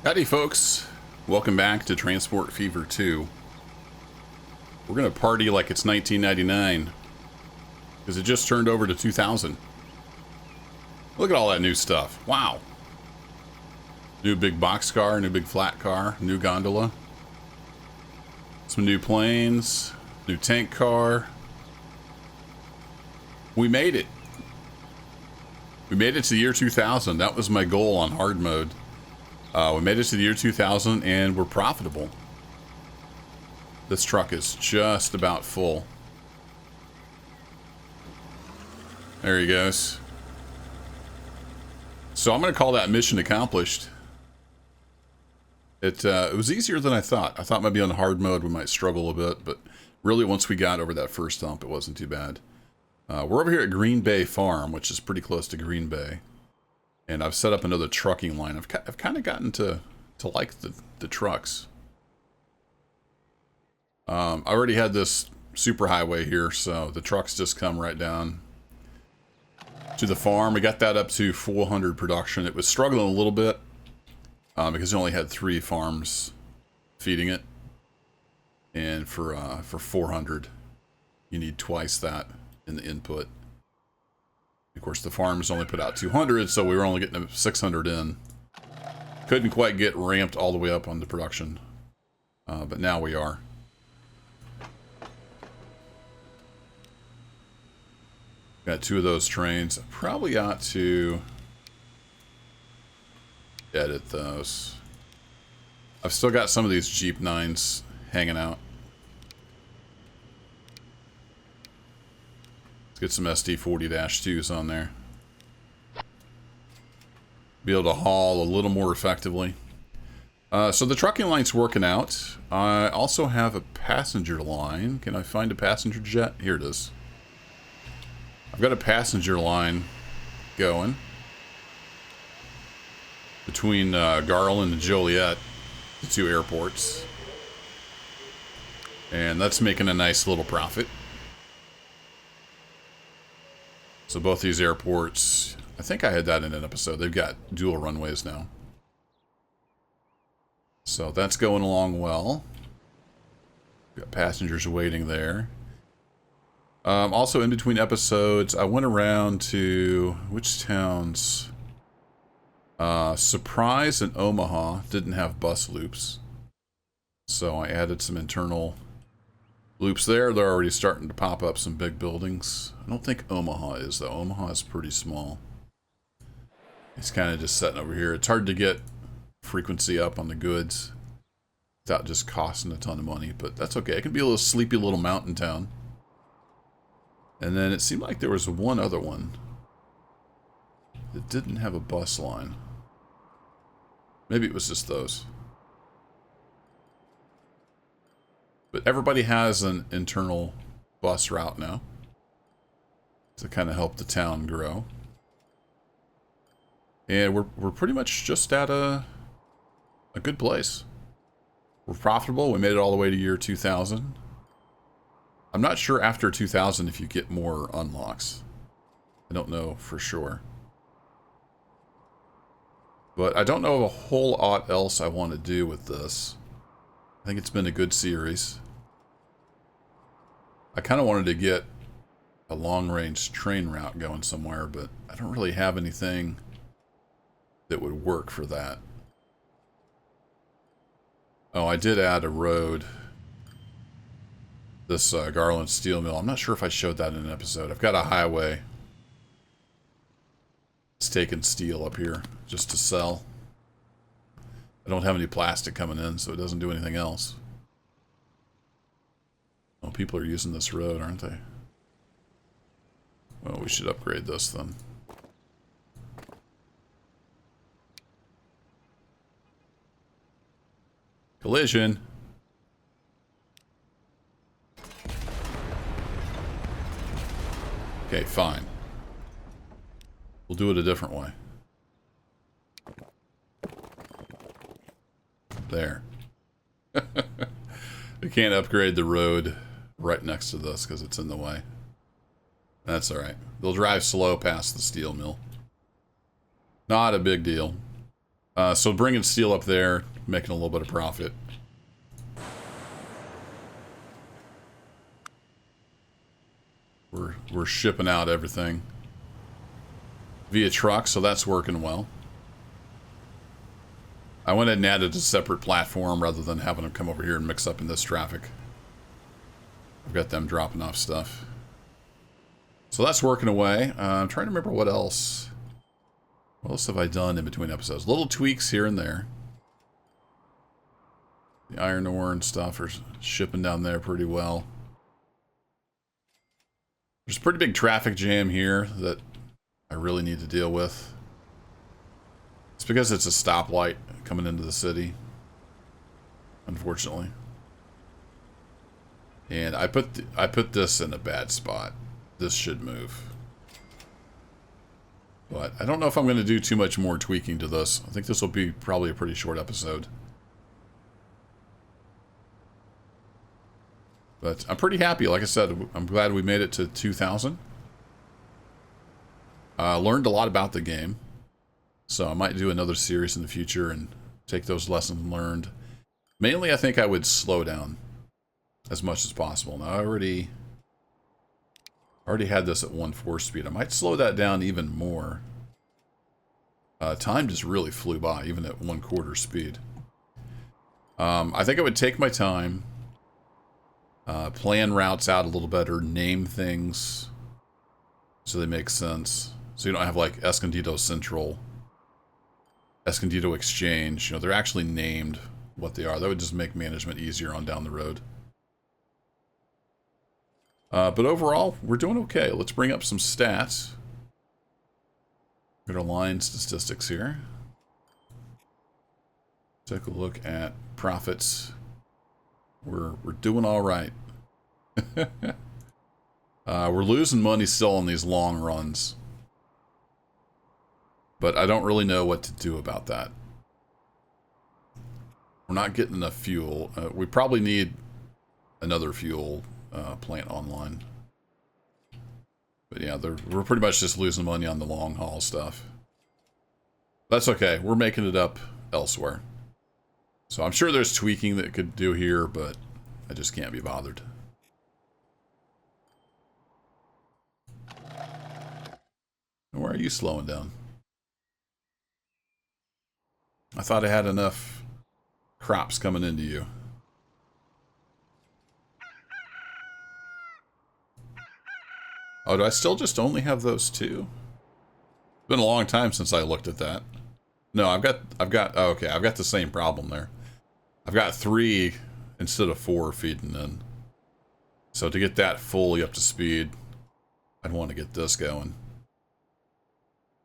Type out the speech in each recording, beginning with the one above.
Howdy folks, welcome back to Transport Fever 2. We're gonna party like it's 1999 because it just turned over to 2000. Look at all that new stuff. Wow. New big box car, new big flat car, new gondola, some new planes, new tank car. We made it. We made it to the year 2000. That was my goal on hard mode. We made it to the year 2000 and we're profitable. This truck is just about full. There he goes. So I'm going to call that mission accomplished. It was easier than I thought. I thought maybe on hard mode we might struggle a bit, but really once we got over that first hump, it wasn't too bad. We're over here at Green Bay Farm, which is pretty close to Green Bay. And I've set up another trucking line. I've kind of gotten to like the trucks. I already had this super highway here, so the trucks just come right down to the farm. We got that up to 400 production. It was struggling a little bit because it only had 3 farms feeding it. And for 400, you need twice that in the input. Of course, the farms only put out 200, so we were only getting 600 in. Couldn't quite get ramped all the way up on the production, but now we are. Got 2 of those trains. I probably ought to edit those. I've still got some of these Jeep 9s hanging out. Let's get some SD40-2s on there. Be able to haul a little more effectively. So the trucking line's working out. I also have a passenger line. Can I find a passenger jet? Here it is. I've got a passenger line going between Garland and Joliet, the 2 airports. And that's making a nice little profit. So both these airports, I think I had that in an episode, they've got dual runways now. So that's going along well. Got passengers waiting there. Also in between episodes, I went around to, which towns? Surprise and Omaha didn't have bus loops. So I added some internal loops there. They're already starting to pop up some big buildings. I don't think Omaha is, though. Omaha is pretty small. It's kind of just sitting over here. It's hard to get frequency up on the goods without just costing a ton of money, but that's okay. It can be a little sleepy little mountain town. And then it seemed like there was one other one that didn't have a bus line. Maybe it was just those. But everybody has an internal bus route now to kind of help the town grow. And we're pretty much just at a good place. We're profitable. We made it all the way to year 2000. I'm not sure after 2000 if you get more unlocks. I don't know for sure. But I don't know of a whole lot else I want to do with this. I think it's been a good series. I kind of wanted to get a long-range train route going somewhere, but I don't really have anything that would work for that. Oh, I did add a road. This Garland steel mill. I'm not sure if I showed that in an episode. I've got a highway. It's taking steel up here just to sell. I don't have any plastic coming in, so it doesn't do anything else. Oh, people are using this road, aren't they? Well, we should upgrade this then. Collision. Okay, fine. We'll do it a different way. There. We can't upgrade the road right next to this because it's in the way. That's alright. They'll drive slow past the steel mill. Not a big deal. So bringing steel up there, making a little bit of profit. We're shipping out everything via truck, so that's working well. I went ahead and added a separate platform rather than having them come over here and mix up in this traffic. I've got them dropping off stuff. So that's working away. I'm trying to remember what else. What else have I done in between episodes? Little tweaks here and there. The iron ore and stuff are shipping down there pretty well. There's a pretty big traffic jam here that I really need to deal with. It's because it's a stoplight coming into the city, unfortunately. And I put this in a bad spot. This should move. But I don't know if I'm going to do too much more tweaking to this. I think this will be probably a pretty short episode. But I'm pretty happy. Like I said, I'm glad we made it to 2,000. Learned a lot about the game. So I might do another series in the future and take those lessons learned. Mainly, I think I would slow down as much as possible. Now, I already had this at 1/4 speed. I might slow that down even more. Time just really flew by, even at 1/4 speed. I think I would take my time. Plan routes out a little better, name things so they make sense. So you don't have like Escondido Central, Escondido Exchange. You know, they're actually named what they are. That would just make management easier on down the road. But overall, we're doing okay. Let's bring up some stats. Get our line statistics here. Take a look at profits. We're doing all right. We're losing money still on these long runs. But I don't really know what to do about that. We're not getting enough fuel. We probably need another fuel plant online. But yeah, we're pretty much just losing money on the long haul stuff. That's okay. We're making it up elsewhere. So I'm sure there's tweaking that it could do here, but I just can't be bothered. Where are you slowing down? I thought I had enough crops coming into you. Oh, do I still just only have those two? It's been a long time since I looked at that. No, I've got, oh, okay, I've got the same problem there. I've got 3 instead of 4 feeding in. So to get that fully up to speed, I'd want to get this going.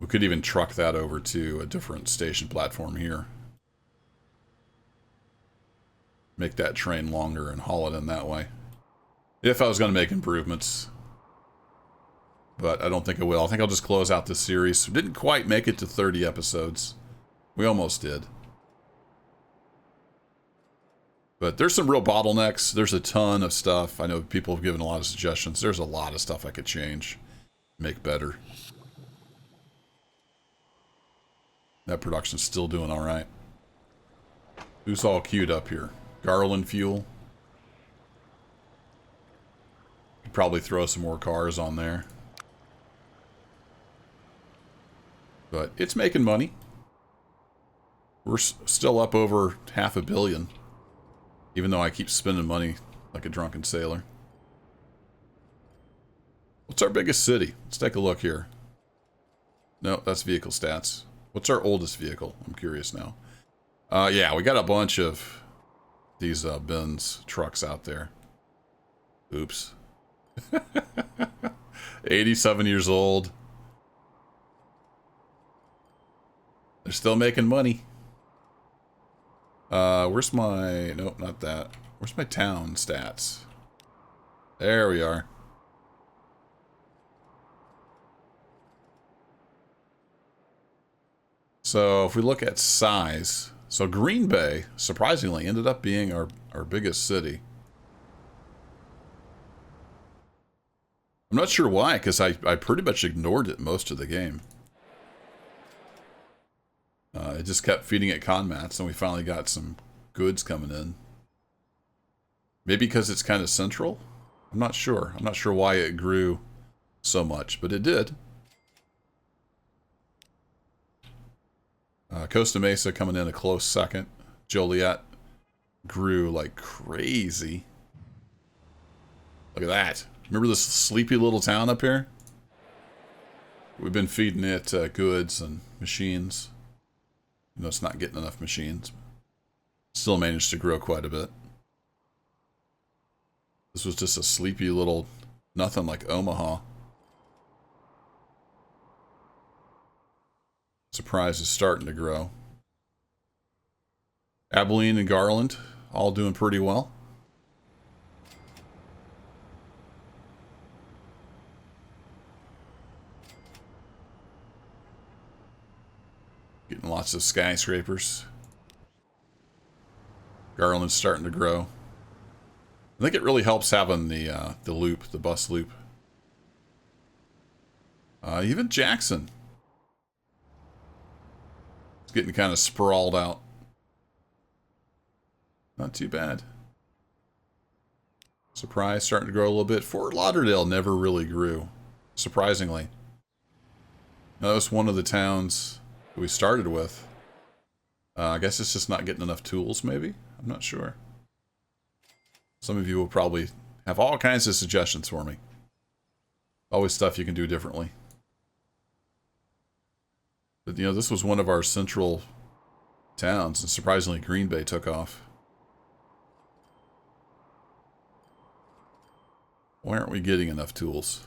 We could even truck that over to a different station platform here. Make that train longer and haul it in that way. If I was going to make improvements. But I don't think I will. I think I'll just close out this series. We didn't quite make it to 30 episodes. We almost did. But there's some real bottlenecks. There's a ton of stuff. I know people have given a lot of suggestions. There's a lot of stuff I could change, make better. That production's still doing all right. Who's all queued up here? Garland Fuel. Could probably throw some more cars on there. But it's making money. We're still up over $500 million. Even though I keep spending money like a drunken sailor. What's our biggest city? Let's take a look here. No, that's vehicle stats. What's our oldest vehicle? I'm curious now. Yeah, we got a bunch of these Benz trucks out there. Oops. 87 years old. They're still making money. Where's my... Nope, not that. Where's my town stats? There we are. So if we look at size... So Green Bay, surprisingly, ended up being our biggest city. I'm not sure why, because I pretty much ignored it most of the game. It just kept feeding it con mats, and we finally got some goods coming in. Maybe because it's kind of central? I'm not sure. I'm not sure why it grew so much, but it did. Costa Mesa coming in a close second. Joliet grew like crazy. Look at that. Remember this sleepy little town up here? We've been feeding it goods and machines. You know, it's not getting enough machines. Still managed to grow quite a bit. This was just a sleepy little, nothing like Omaha. Surprise is starting to grow. Abilene and Garland all doing pretty well. Getting lots of skyscrapers. Garland's starting to grow. I think it really helps having the loop, the bus loop. Even Jackson. It's getting kind of sprawled out. Not too bad. Surprise, starting to grow a little bit. Fort Lauderdale never really grew, surprisingly. Now, that was one of the towns we started with. I guess it's just not getting enough tools, maybe? I'm not sure. Some of you will probably have all kinds of suggestions for me. Always stuff you can do differently. But, you know, this was one of our central towns, and surprisingly, Green Bay took off. Why aren't we getting enough tools?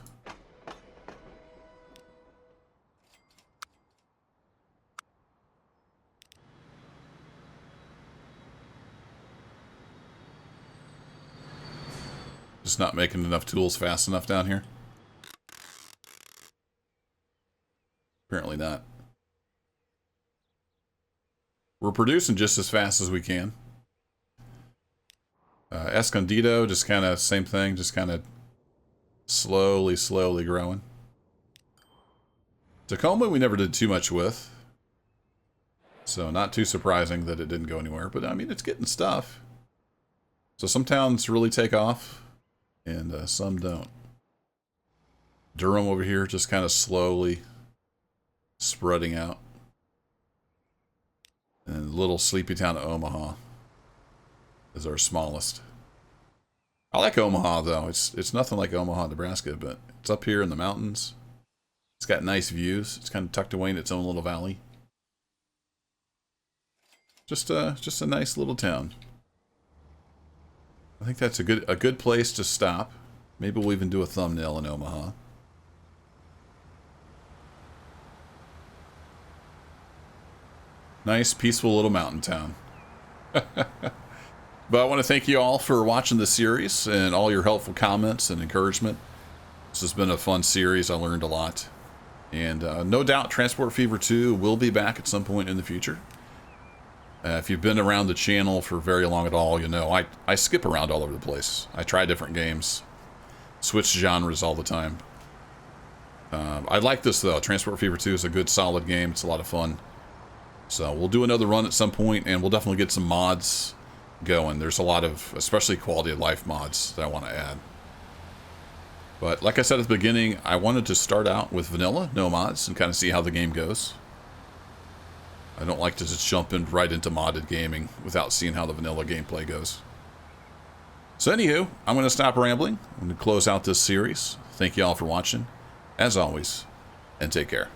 Just not making enough tools fast enough down here? Apparently not. We're producing just as fast as we can. Escondido, just kind of same thing, just kind of slowly growing. Tacoma we never did too much with. So not too surprising that it didn't go anywhere. But I mean, it's getting stuff. So some towns really take off, and some don't. Durham over here just kind of slowly spreading out. And little sleepy town of Omaha is our smallest. I like Omaha though. It's nothing like Omaha, Nebraska, but it's up here in the mountains. It's got nice views. It's kind of tucked away in its own little valley. Just a nice little town. I think that's a good place to stop. Maybe we'll even do a thumbnail in Omaha. Nice, peaceful little mountain town. But I want to thank you all for watching the series and all your helpful comments and encouragement. This has been a fun series. I learned a lot. And no doubt Transport Fever 2 will be back at some point in the future. If you've been around the channel for very long at all, you know I skip around all over the place. I try different games. Switch genres all the time. I like this though. Transport Fever 2 is a good solid game. It's a lot of fun. So we'll do another run at some point, and we'll definitely get some mods going. There's a lot of, especially quality of life mods that I want to add. But like I said at the beginning, I wanted to start out with vanilla, no mods, and kind of see how the game goes. I don't like to just jump in right into modded gaming without seeing how the vanilla gameplay goes. So anywho, I'm going to stop rambling. I'm going to close out this series. Thank you all for watching, as always, and take care.